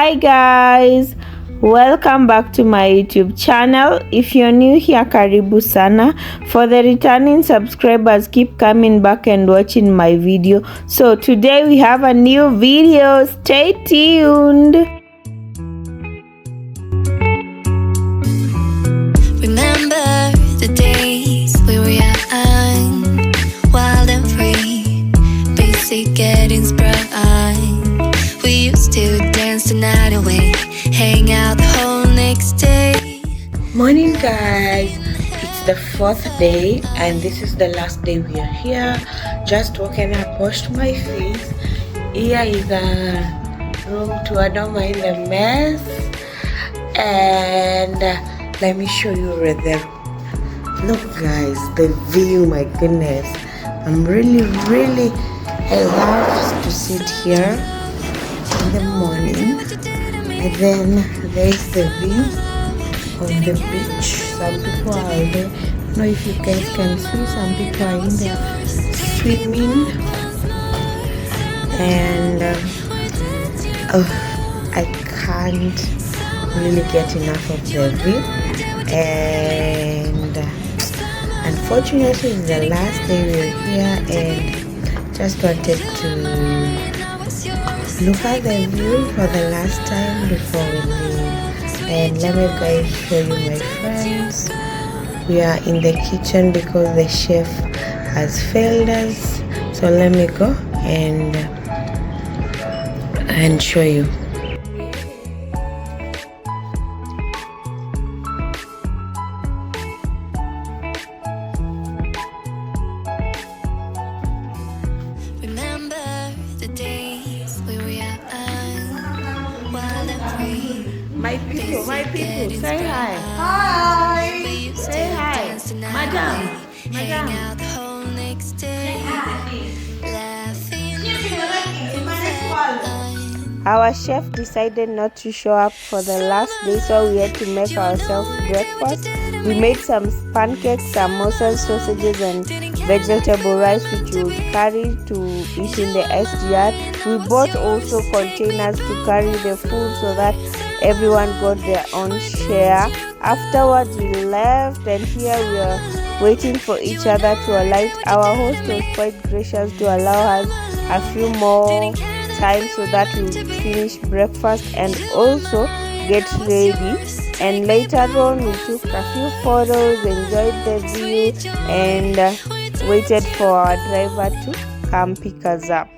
Hi guys, welcome back to my YouTube channel. If you're new here, karibu sana. For the returning subscribers, keep coming back and watching my video. So today we have a new video. Stay tuned. Remember the days we were young, wild and free, basic getting sprung. We used to dance the night away, hang out the whole next day. Morning guys, it's the 4th day and this is the last day we are here. Just woken up, washed my face. Here is a room tour, don't mind the mess. And let me show you where the look guys, the view, my goodness. I'm really I love to sit here in the morning, and then there's the view of the beach. Some people are there. I don't know if you guys can see, some people are in there swimming, and I can't really get enough of the view. And unfortunately it's the last day we're here, and just wanted to look at the view for the last time before we leave. And let me guys show you my friends. We are in the kitchen because the chef has failed us, so let me go and show you. My people, say hi. Hi. Say hi. Madam. Our chef decided not to show up for the last day, so we had to make ourselves breakfast. We made some pancakes, samosas, sausages and vegetable rice which we would carry to eat in the SGR. We bought also containers to carry the food so that everyone got their own share. Afterwards we left, and here we are waiting for each other to alight. Our host was quite gracious to allow us a few more time so that we would finish breakfast and also get ready. And later on we took a few photos, enjoyed the view, and waited for our driver to come pick us up.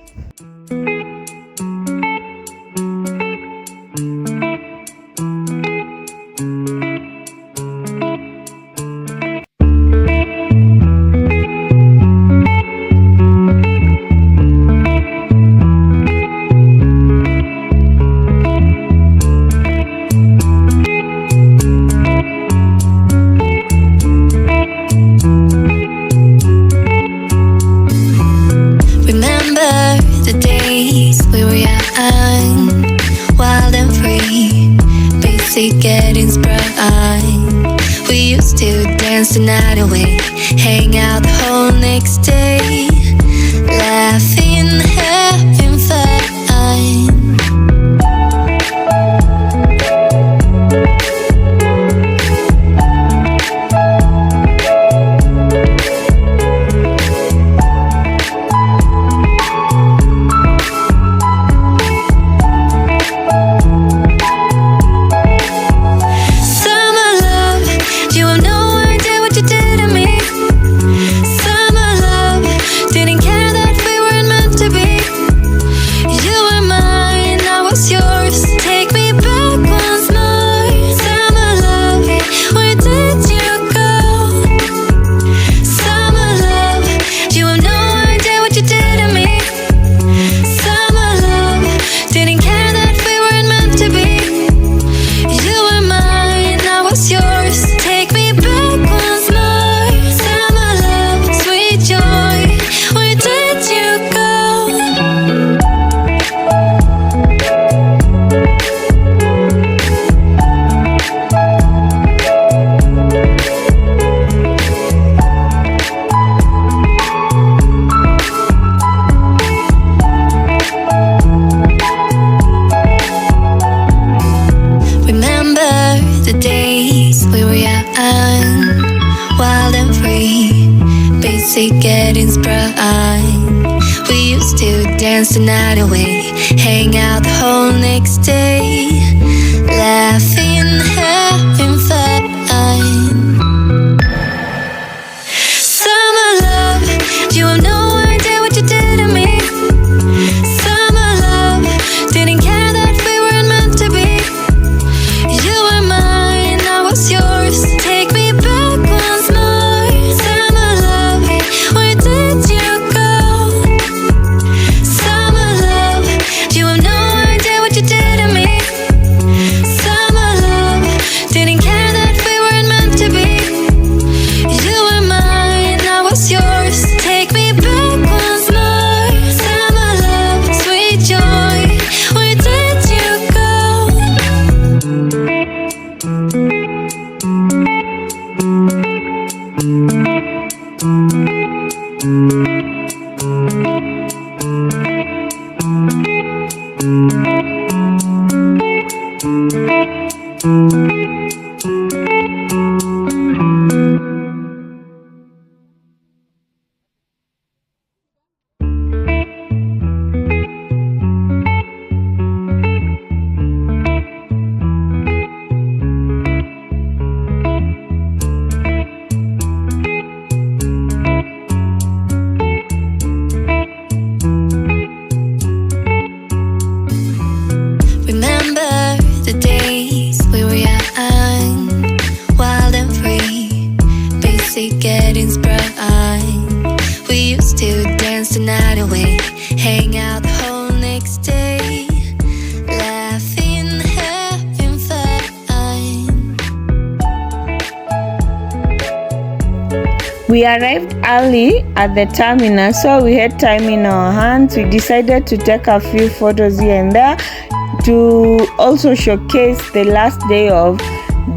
Getting sprung. We used to dance the night away, hang out the whole next day, laughing, having fun. Didn't care that we weren't meant to be. You were mine. the days we were young, wild and free, basic getting sprung. We used to dance the night away, hang out the whole next day, laughing, having fun. Summer love, you have no idea what you did to me. Summer love, didn't care that we weren't meant to be. You were mine, I was yours. Take me back once more. Summer love, where did you go? Summer love, you have no idea what you did to me. Summer love, didn't care that we weren't meant to be. You were mine, I was yours. Take me back once more. Summer love, sweet joy, where did you Remember the days we were young, wild and free, basic getting sprung. We used to dance the night away, hang out the whole next day, laughing, having fun. We arrived early at the terminus, so we had time in our hands. We decided to take a few photos here and there to also showcase the last day of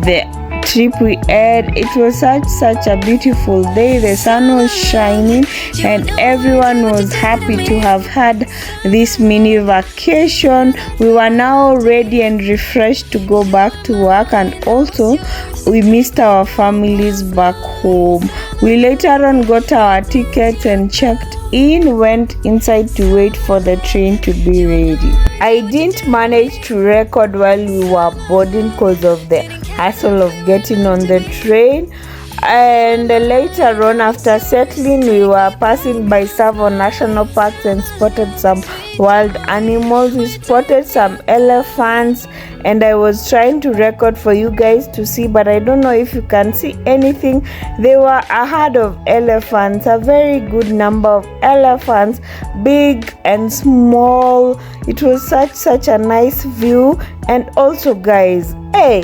the trip we had. It was such a beautiful day. The sun was shining and everyone was happy to have had this mini vacation. We were now ready and refreshed to go back to work, and also we missed our families back home. We later on got our tickets and checked in, went inside to wait for the train to be ready. I didn't manage to record while we were boarding because of the hassle of getting on the train, and later on, after settling, we were passing by several national parks and spotted some wild animals. We spotted some elephants, and I was trying to record for you guys to see, but I don't know if you can see anything. There were a herd of elephants, a very good number of elephants, big and small. It was such a nice view. And also, guys, hey,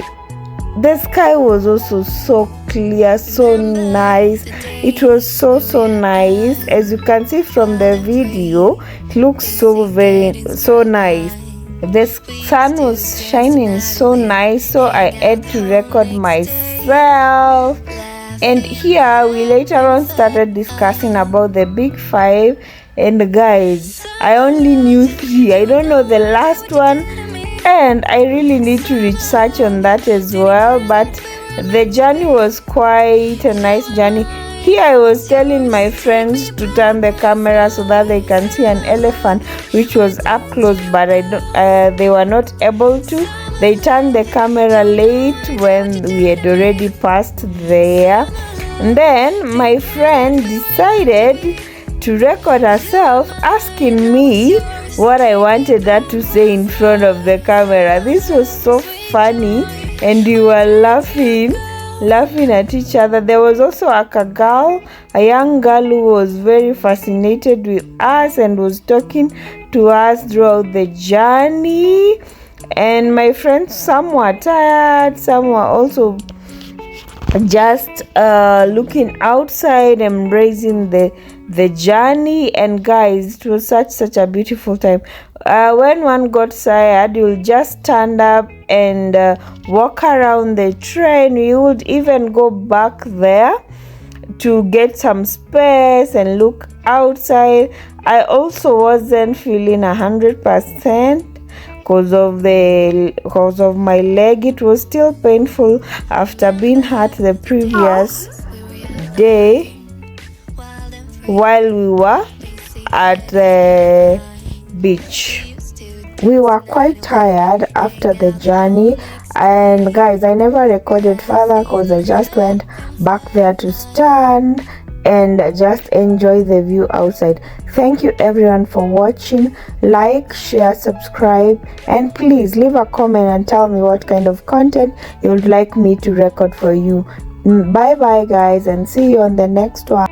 the sky was also so clear, so nice. It was so nice. As you can see from the video, it looks so nice. The sun was shining so nice, so I had to record myself. And here we later on started discussing about the big five, and guys, I only knew 3. I don't know the last one, and I really need to research on that as well. But the journey was quite a nice journey. Here I was telling my friends to turn the camera so that they can see an elephant which was up close, but they were not able to. They turned the camera late when we had already passed there. And then my friend decided to record herself asking me what I wanted her to say in front of the camera. This was so funny, and we were laughing at each other. There was also a young girl who was very fascinated with us and was talking to us throughout the journey. And my friends, some were tired, some were also just looking outside, embracing the journey. And guys, it was such a beautiful time. When one got tired, you'll just stand up and walk around the train. We would even go back there to get some space and look outside. I also wasn't feeling 100% because of my leg. It was still painful after being hurt the previous day while we were at the beach. We were quite tired after the journey, and guys, I never recorded further because I just went back there to stand and just enjoy the view outside. Thank you everyone for watching. Like, share, subscribe, and please leave a comment and tell me what kind of content you would like me to record for you. Bye bye guys, and see you on the next one.